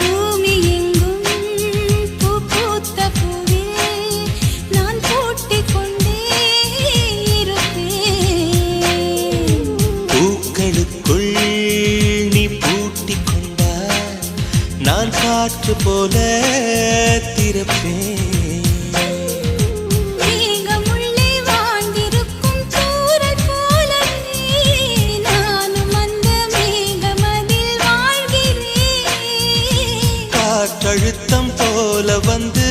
பூமி எங்கும் பூ பூத்த பூவில் நான் பூட்டிக் கொண்டே இருப்பேன். பூக்களுக்குள் நீ பூட்டிக் கொண்டால் நான் காற்று போல திறப்பேன். மேகமுள்ளே வாழ்ந்திருக்கும் தூறல் போலவே நானும் அந்த மேகமதில் வாழ்கிறேன். காற்றழுத்தம் போல வந்து